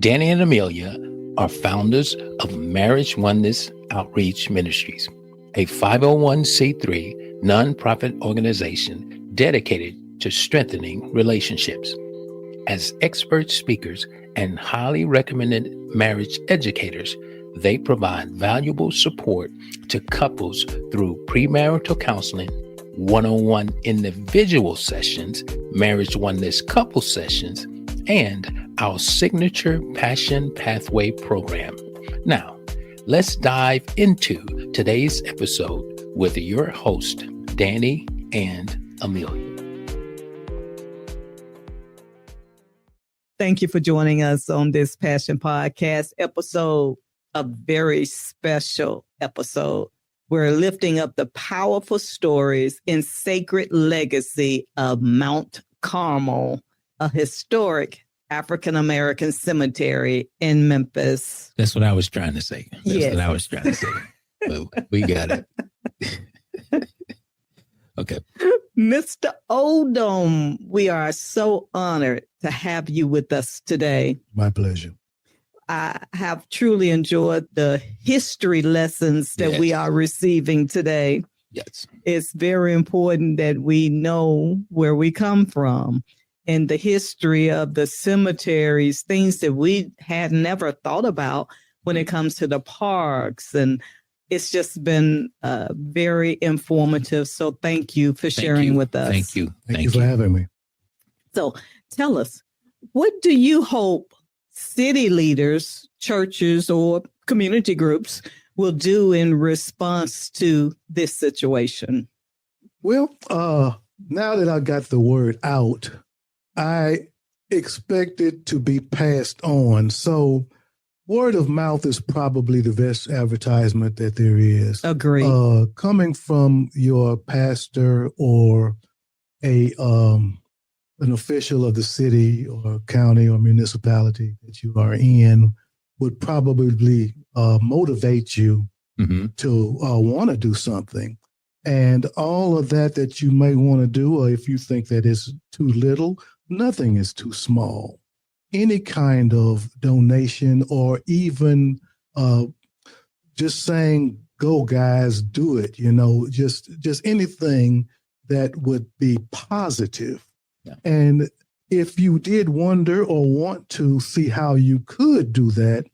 Danny and Amelia are founders of Marriage Oneness Outreach Ministries, a 501c3 nonprofit organization dedicated to strengthening relationships. As expert speakers and highly recommended marriage educators, they provide valuable support to couples through premarital counseling, one-on-one individual sessions, marriage oneness couple sessions, and our signature Passion Pathway program. Now, let's dive into today's episode with your host, Danny and Amelia. Thank you for joining us on this Passion Podcast episode, a very special episode. We're lifting up the powerful stories and sacred legacy of Mount Carmel, a historic African-American cemetery in Memphis. That's what I was trying to say. But we got it. Okay. Mr. Oldham, we are so honored to have you with us today. My pleasure. I have truly enjoyed the history lessons that we are receiving today. Yes. It's very important that we know where we come from and the history of the cemeteries, things that we had never thought about when it comes to the parks. And it's just been very informative. So thank you for sharing with us. Thank you. Thank you for having me. So tell us, what do you hope city leaders, churches, or community groups will do in response to this situation? Well, now that I got the word out, I expect it to be passed on. So word of mouth is probably the best advertisement that there is. Agreed. Coming from your pastor or an official of the city or county or municipality that you are in would probably motivate you to want to do something. And all of that you may want to do, or if you think that is too little, nothing is too small. Any kind of donation or even just saying, go guys, do it, just anything that would be positive. Yeah. And if you did wonder or want to see how you could do that,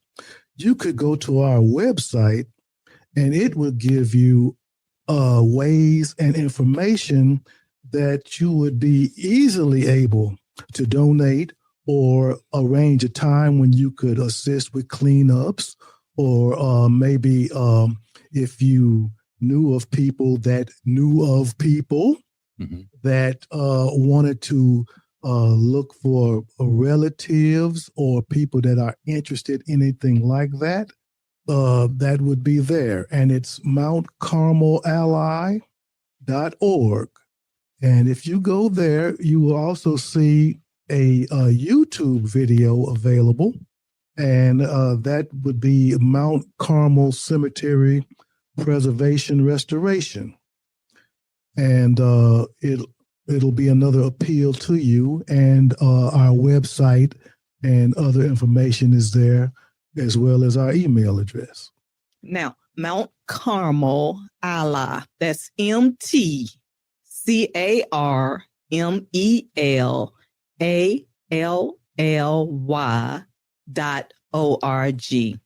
you could go to our website and it will give you ways and information that you would be easily able to donate or arrange a time when you could assist with cleanups, or maybe if you knew of people that knew of people that wanted to look for relatives or people that are interested in anything like that, that would be there. And it's mountcarmelally.org. And if you go there, you will also see a YouTube video available. And that would be Mount Carmel Cemetery Preservation Restoration. And it'll be another appeal to you. And our website and other information is there, as well as our email address. Now, Mount Carmel Ally, that's MTCarmelally.org.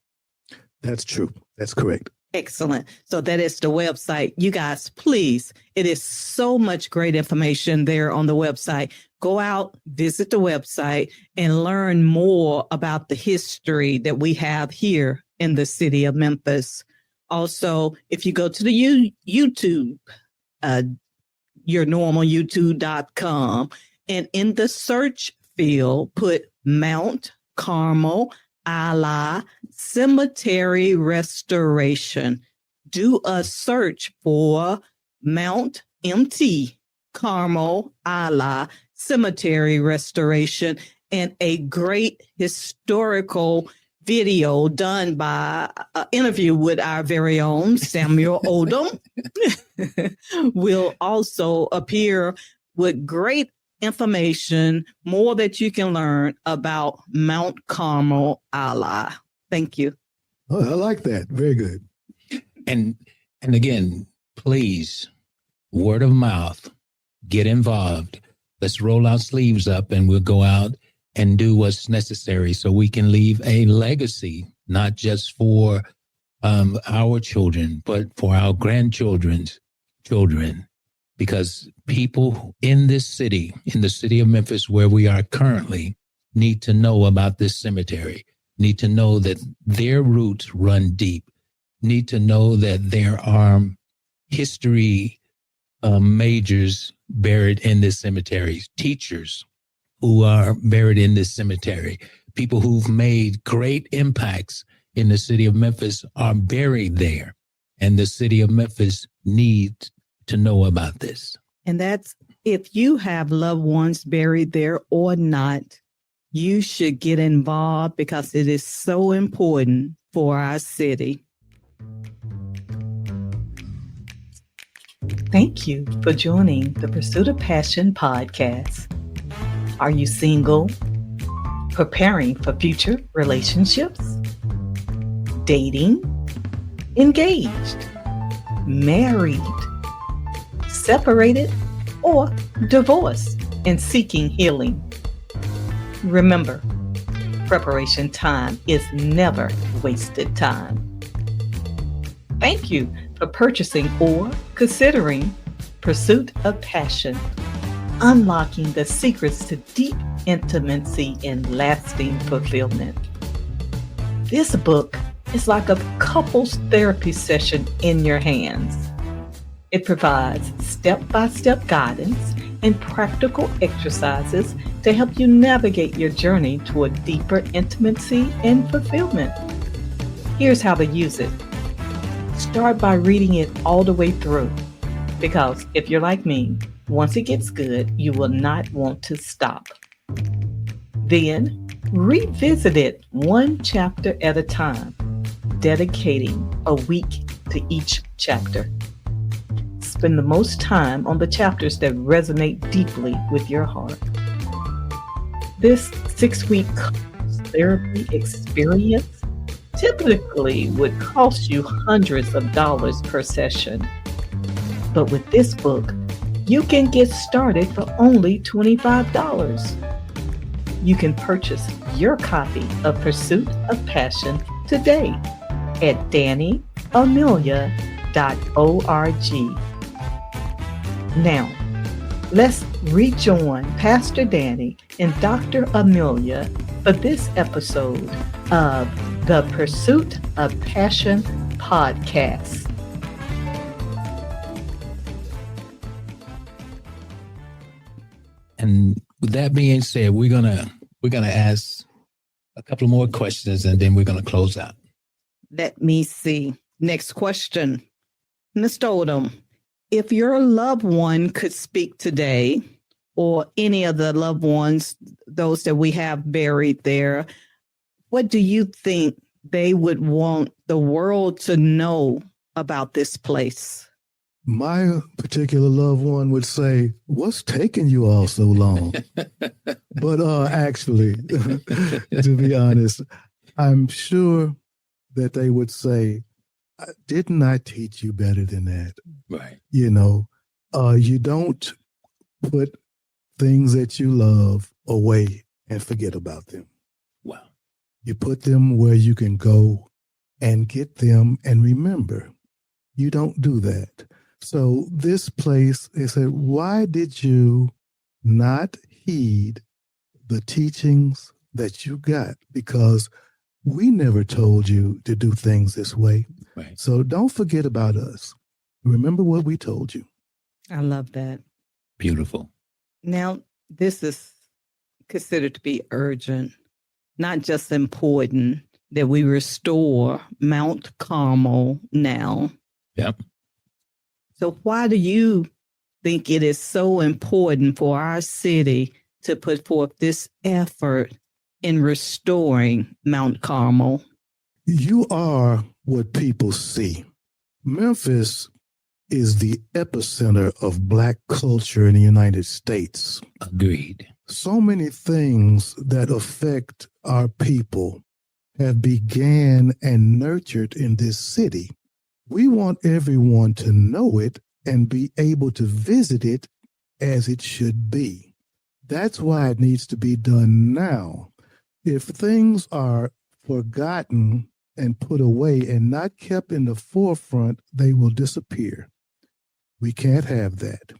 That's true. That's correct. Excellent. So that is the website. You guys, please, it is so much great information there on the website. Go out, visit the website, and learn more about the history that we have here in the city of Memphis. Also, if you go to the YouTube, your normal YouTube.com, and in the search field, put Mount Carmel Ally Cemetery Restoration. Do a search for Mount MT Carmel Ally Cemetery Restoration, and a great historical video done by an interview with our very own Samuel Oldham will also appear with great information, more that you can learn about Mount Carmel Ally. Thank you. Oh, I like that. Very good. And again, please, word of mouth, get involved. Let's roll our sleeves up and we'll go out and do what's necessary so we can leave a legacy, not just for our children, but for our grandchildren's children. Because people in this city, in the city of Memphis, where we are currently, need to know about this cemetery, need to know that their roots run deep, need to know that there are history majors buried in this cemetery, teachers who are buried in this cemetery, people who've made great impacts in the city of Memphis are buried there. And the city of Memphis needs to know about this. And that's, if you have loved ones buried there or not, you should get involved because it is so important for our city. Thank you for joining the Pursuit of Passion podcast. Are you single? Preparing for future relationships? Dating? Engaged? Married? Separated? Or divorced and seeking healing? Remember, preparation time is never wasted time. Thank you for purchasing or considering Pursuit of Passion, unlocking the secrets to deep intimacy and lasting fulfillment. This book is like a couples therapy session in your hands. It provides step-by-step guidance and practical exercises to help you navigate your journey toward deeper intimacy and fulfillment. Here's how to use it. Start by reading it all the way through, because if you're like me, once it gets good, you will not want to stop. Then revisit it one chapter at a time, dedicating a week to each chapter. Spend the most time on the chapters that resonate deeply with your heart. This 6-week therapy experience typically would cost you hundreds of dollars per session. But with this book, you can get started for only $25. You can purchase your copy of Pursuit of Passion today at DannyAmelia.org. Now, let's rejoin Pastor Danny and Dr. Amelia for this episode of the Pursuit of Passion podcast. And with that being said, we're gonna ask a couple more questions and then we're gonna close out. Let me see. Next question. Mr. Oldham, if your loved one could speak today, or any of the loved ones, those that we have buried there, what do you think they would want the world to know about this place? My particular loved one would say, "What's taking you all so long?" But actually, to be honest, I'm sure that they would say, "Didn't I teach you better than that?" Right. You know, you don't put things that you love away and forget about them. Wow. You put them where you can go and get them and remember. You don't do that. So this place, they said, why did you not heed the teachings that you got? Because we never told you to do things this way. Right. So don't forget about us. Remember what we told you. I love that. Beautiful. Now, this is considered to be urgent, not just important that we restore Mount Carmel now. Yep. So why do you think it is so important for our city to put forth this effort in restoring Mount Carmel? You are what people see. Memphis is the epicenter of Black culture in the United States. Agreed. So many things that affect our people have began and nurtured in this city. We want everyone to know it and be able to visit it as it should be. That's why it needs to be done now. If things are forgotten and put away and not kept in the forefront, they will disappear. We can't have that.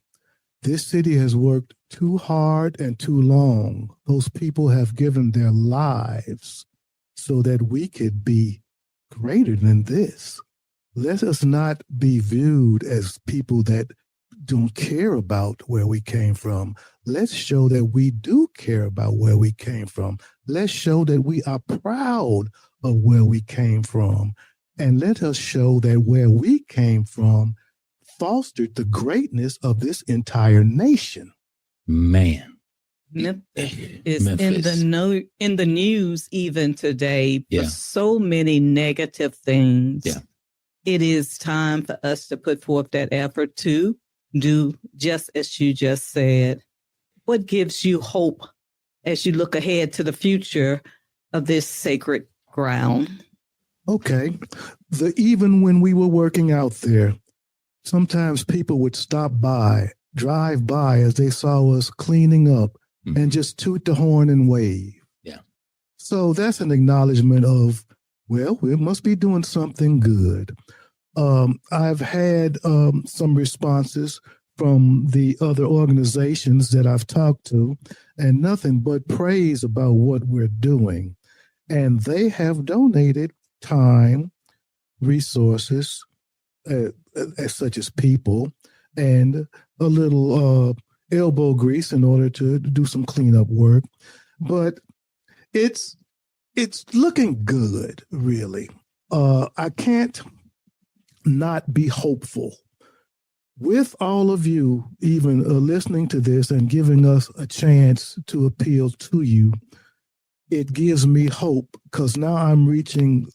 This city has worked too hard and too long. Those people have given their lives so that we could be greater than this. Let us not be viewed as people that don't care about where we came from. Let's show that we do care about where we came from. Let's show that we are proud of where we came from. And let us show that where we came from fostered the greatness of this entire nation. Man. Memphis is Memphis. in the news even today for Yeah. so many negative things. Yeah. It is time for us to put forth that effort to do just as you just said. What gives you hope as you look ahead to the future of this sacred ground? Okay. Even when we were working out there, sometimes people would drive by as they saw us cleaning up and just toot the horn and wave. Yeah. So that's an acknowledgement of, well, we must be doing something good. I've had some responses from the other organizations that I've talked to, and nothing but praise about what we're doing. And they have donated time, resources, such as people, and a little elbow grease in order to do some cleanup work. But it's looking good, really. I can't not be hopeful. With all of you even listening to this and giving us a chance to appeal to you, it gives me hope, because now I'm reaching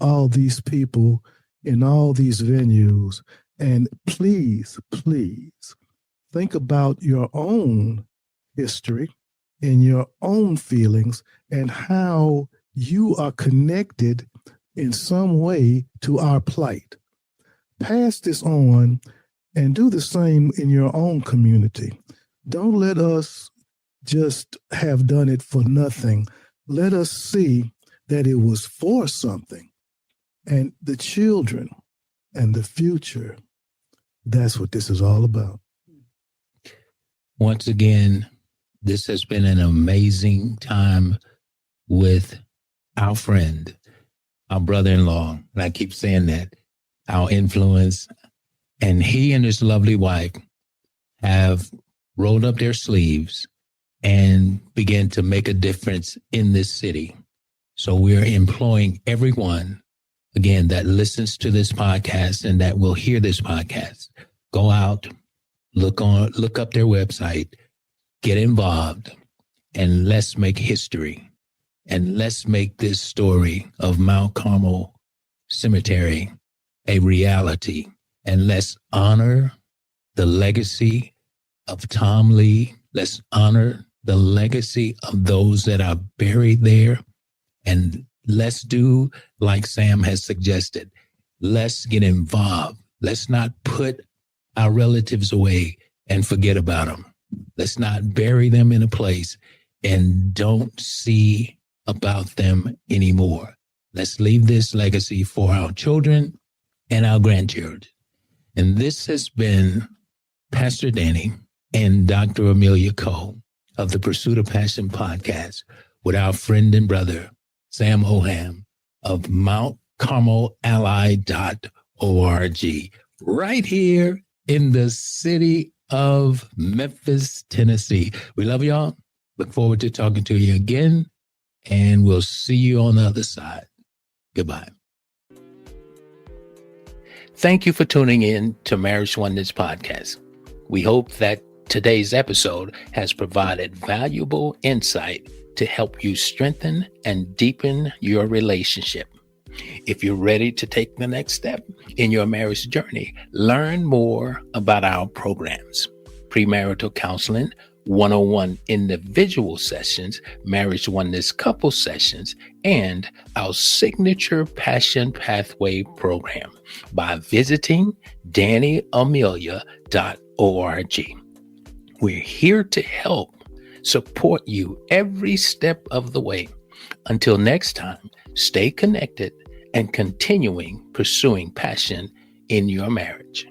all these people in all these venues. And please, please think about your own history and your own feelings and how you are connected in some way to our plight. Pass this on and do the same in your own community. Don't let us just have done it for nothing. Let us see that it was for something. And the children and the future, that's what this is all about. Once again, this has been an amazing time with our friend, our brother-in-law, and I keep saying that, our influence. And he and his lovely wife have rolled up their sleeves and began to make a difference in this city. So we're employing everyone, again, that listens to this podcast and that will hear this podcast. Go out, look up their website, get involved, and let's make history. And let's make this story of Mount Carmel Cemetery a reality. And let's honor the legacy of Tom Lee. Let's honor the legacy of those that are buried there. And let's do like Sam has suggested. Let's get involved. Let's not put our relatives away and forget about them. Let's not bury them in a place and don't see about them anymore. Let's leave this legacy for our children and our grandchildren. And this has been Pastor Danny and Dr. Amelia Cole of the Pursuit of Passion podcast with our friend and brother, Sam Oldham of Mount Carmel Ally.org, right here in the city of Memphis, Tennessee. We love y'all. Look forward to talking to you again, and we'll see you on the other side. Goodbye. Thank you for tuning in to Marriage Oneness Podcast. We hope that today's episode has provided valuable insight to help you strengthen and deepen your relationship. If you're ready to take the next step in your marriage journey, learn more about our programs: premarital counseling, 101 individual sessions, marriage oneness couple sessions, and our signature Passion Pathway program by visiting DannyAmelia.org. We're here to help support you every step of the way. Until next time, stay connected and continuing pursuing passion in your marriage.